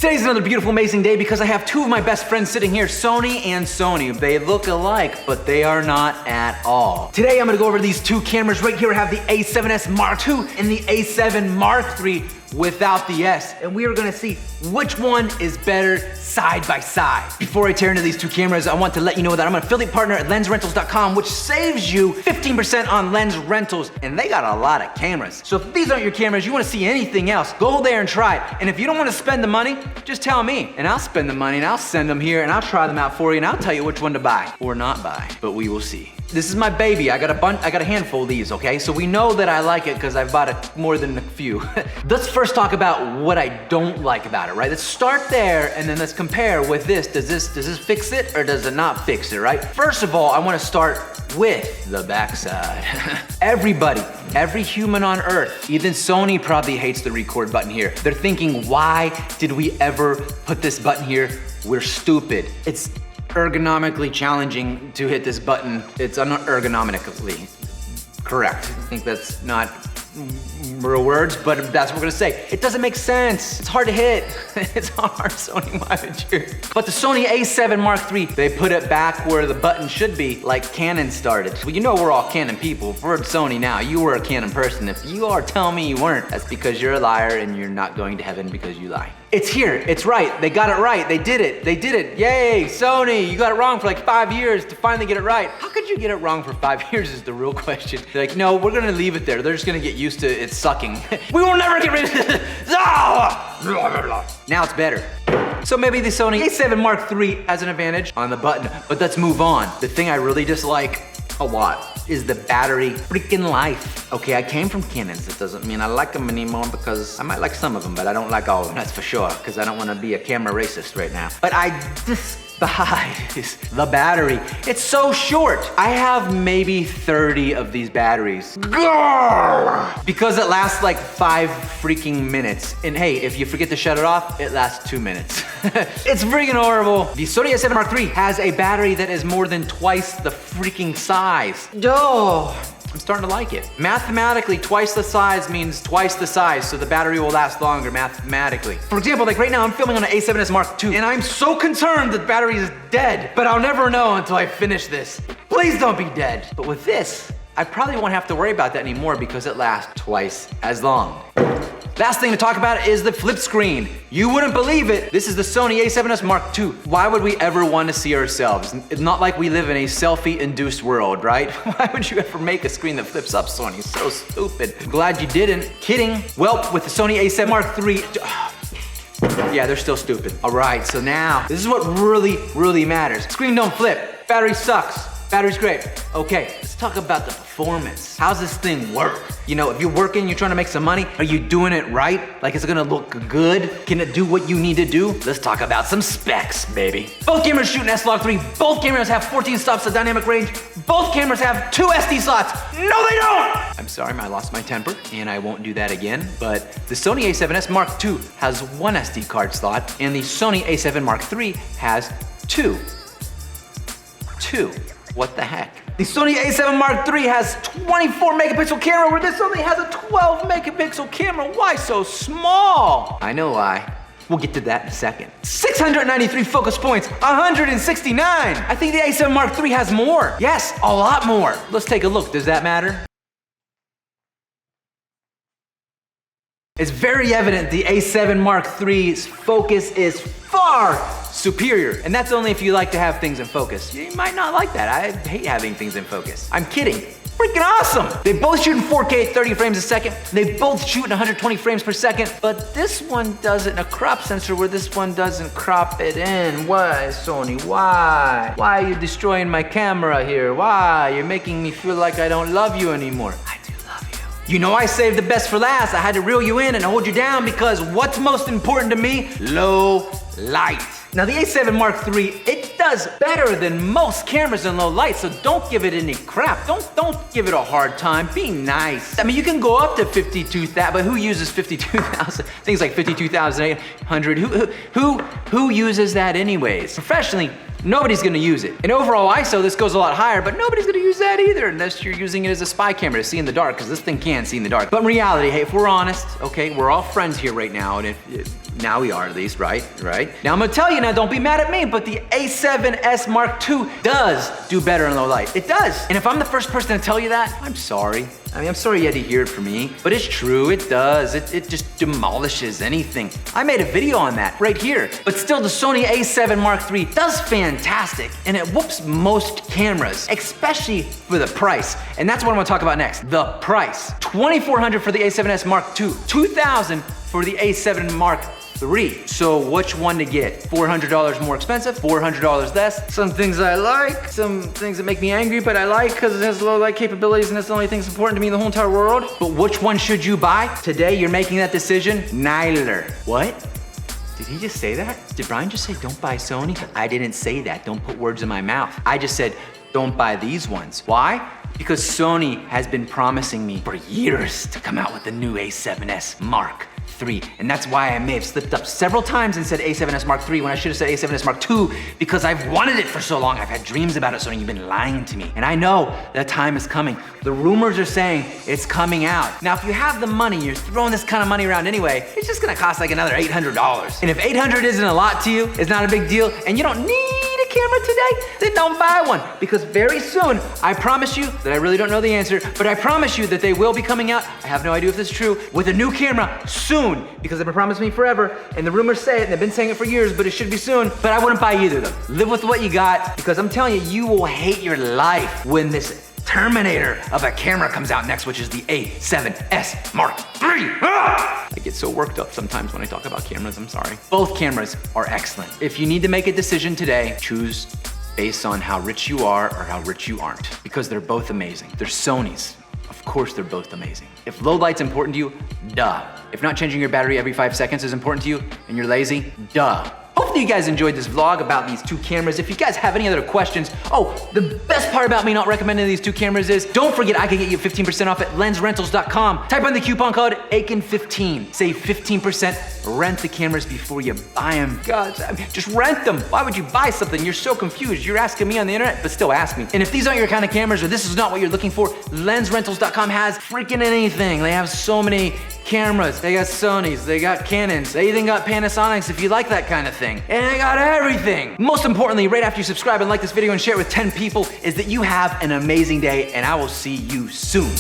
Today's another beautiful, amazing day because I have two of my best friends sitting here, Sony and Sony. They look alike, but they are not at all. Today I'm gonna go over these two cameras. Right here I have the A7s Mark II and the A7 Mark III without the S. And we are gonna see which one is better side by side. Before I tear into these two cameras, I want to let you know that I'm an affiliate partner at lensrentals.com, which saves you 15% on lens rentals. And they got a lot of cameras. So if these aren't your cameras, you wanna see anything else, go there and try it. And if you don't wanna spend the money, just tell me, and I'll spend the money and I'll send them here and I'll try them out for you and I'll tell you which one to buy or not buy, but we will see. This is my baby. I got a handful of these, okay? So we know that I like it because I've bought more than a few. Let's first talk about what I don't like about it, right? Let's start there and then let's compare with this. Does this fix it or does it not fix it, right? First of all, I wanna start with the backside. Everybody, every human on earth, even Sony probably hates the record button here. They're thinking, why did we ever put this button here? We're stupid. It's ergonomically challenging to hit this button. It's not ergonomically correct. I think that's not real words, but that's what we're gonna say. It doesn't make sense. It's hard to hit. It's hard, Sony, why would you? But the Sony A7 Mark III, they put it back where the button should be, like Canon started. Well, you know we're all Canon people. If we're at Sony now, you were a Canon person. If you are telling me you weren't, that's because you're a liar and you're not going to heaven because you lie. It's here, it's right, they got it right, they did it, yay, Sony, you got it wrong for like 5 years to finally get it right. How could you get it wrong for 5 years is the real question. They're like, no, we're gonna leave it there. They're just gonna get used to it sucking. We will never get rid of it. Now it's better. So maybe the Sony A7 Mark III has an advantage on the button, but let's move on. The thing I really dislike a lot is the battery freaking life. Okay, I came from Canons. That doesn't mean I like them anymore because I might like some of them, but I don't like all of them, that's for sure, because I don't want to be a camera racist right now. But I despise the battery. It's so short. I have maybe 30 of these batteries. Because it lasts like 5 freaking minutes. And hey, if you forget to shut it off, it lasts 2 minutes. It's freaking horrible. The Sony A7 Mark III has a battery that is more than twice the freaking size. Oh, I'm starting to like it. Mathematically, twice the size means twice the size, so the battery will last longer mathematically. For example, like right now, I'm filming on an A7s Mark II, and I'm so concerned that the battery is dead, but I'll never know until I finish this. Please don't be dead. But with this, I probably won't have to worry about that anymore because it lasts twice as long. Last thing to talk about is the flip screen. You wouldn't believe it. This is the Sony A7s Mark II. Why would we ever want to see ourselves? It's not like we live in a selfie-induced world, right? Why would you ever make a screen that flips up, Sony? So stupid. I'm glad you didn't. Kidding. Well, with the Sony A7 Mark III, yeah, they're still stupid. All right, so now, this is what really matters. Screen don't flip. Battery sucks. Battery's great. Okay, let's talk about the performance. How's this thing work? You know, if you're working, you're trying to make some money, are you doing it right? Like, is it gonna look good? Can it do what you need to do? Let's talk about some specs, baby. Both cameras shoot an S-Log3. Both cameras have 14 stops of dynamic range. Both cameras have 2 SD slots. No, they don't! I'm sorry, I lost my temper, and I won't do that again, but the Sony A7s Mark II has 1 SD card slot, and the Sony A7 Mark III has 2. What the heck? The Sony A7 Mark III has 24 megapixel camera where this only has a 12 megapixel camera. Why so small? I know why. We'll get to that in a second. 693 focus points, 169. I think the A7 Mark III has more. Yes, a lot more. Let's take a look. Does that matter? It's very evident the A7 Mark III's focus is far superior. And that's only if you like to have things in focus. You might not like that. I hate having things in focus. I'm kidding. Freaking awesome. They both shoot in 4K at 30 frames a second. They both shoot in 120 frames per second. But this one does it in a crop sensor where this one doesn't crop it in. Why, Sony? Why? Why are you destroying my camera here? Why? You're making me feel like I don't love you anymore. I do love you. You know I saved the best for last. I had to reel you in and hold you down because what's most important to me? Low light. Now the A7 Mark III, it does better than most cameras in low light, so don't give it any crap. Don't give it a hard time. Be nice. I mean, you can go up to 52,000, but who uses 52,000? Things like 52,800. Who uses that anyways? Professionally, nobody's gonna use it. In overall ISO, this goes a lot higher, but nobody's gonna use that either unless you're using it as a spy camera to see in the dark, because this thing can see in the dark. But in reality, hey, if we're honest, okay, we're all friends here right now, and if Now we are at least, right? Now I'm gonna tell you now, don't be mad at me, but the A7s Mark II does do better in low light. It does. And if I'm the first person to tell you that, I'm sorry. I mean, I'm sorry you had to hear it from me, but it's true, it does. It just demolishes anything. I made a video on that right here. But still, the Sony A7 Mark III does fantastic, and it whoops most cameras, especially for the price. And that's what I'm gonna talk about next, the price. $2,400 for the A7s Mark II, $2,000 for the A7 Mark III. So which one to get? $400 more expensive, $400 less. Some things I like, some things that make me angry, but I like because it has low light capabilities and that's the only thing that's important to me in the whole entire world. But which one should you buy? Today you're making that decision, neither. What? Did he just say that? Did Brian just say don't buy Sony? I didn't say that, don't put words in my mouth. I just said don't buy these ones. Why? Because Sony has been promising me for years to come out with the new A7s Mark III, and that's why I may have slipped up several times and said A7s Mark III when I should have said A7s Mark II, because I've wanted it for so long. I've had dreams about it, Sony. You've been lying to me. And I know that time is coming. The rumors are saying it's coming out. Now, if you have the money, you're throwing this kind of money around anyway, it's just gonna cost like another $800. And if $800 isn't a lot to you, it's not a big deal, and you don't need a camera today, then don't buy one. Because very soon, I promise you that I really don't know the answer, but I promise you that they will be coming out, I have no idea if this is true, with a new camera soon, because they've been promising me forever, and the rumors say it, and they've been saying it for years, but it should be soon, but I wouldn't buy either of them. Live with what you got, because I'm telling you, you will hate your life when this Terminator of a camera comes out next, which is the A7s Mark III. Ah! I get so worked up sometimes when I talk about cameras, I'm sorry. Both cameras are excellent. If you need to make a decision today, choose based on how rich you are or how rich you aren't, because they're both amazing. They're Sonys. Of course they're both amazing. If low light's important to you, duh. If not changing your battery every 5 seconds is important to you and you're lazy, duh. Hopefully you guys enjoyed this vlog about these two cameras. If you guys have any other questions, oh, the best part about me not recommending these two cameras is, don't forget I can get you 15% off at lensrentals.com. Type in the coupon code AKIN15. Save 15%, rent the cameras before you buy them. God, just rent them. Why would you buy something? You're so confused. You're asking me on the internet, but still ask me. And if these aren't your kind of cameras or this is not what you're looking for, lensrentals.com has freaking anything. They have so many cameras. They got Sonys, they got Canons, they even got Panasonics if you like that kind of thing. And they got everything. Most importantly, right after you subscribe and like this video and share it with 10 people, is that you have an amazing day, and I will see you soon.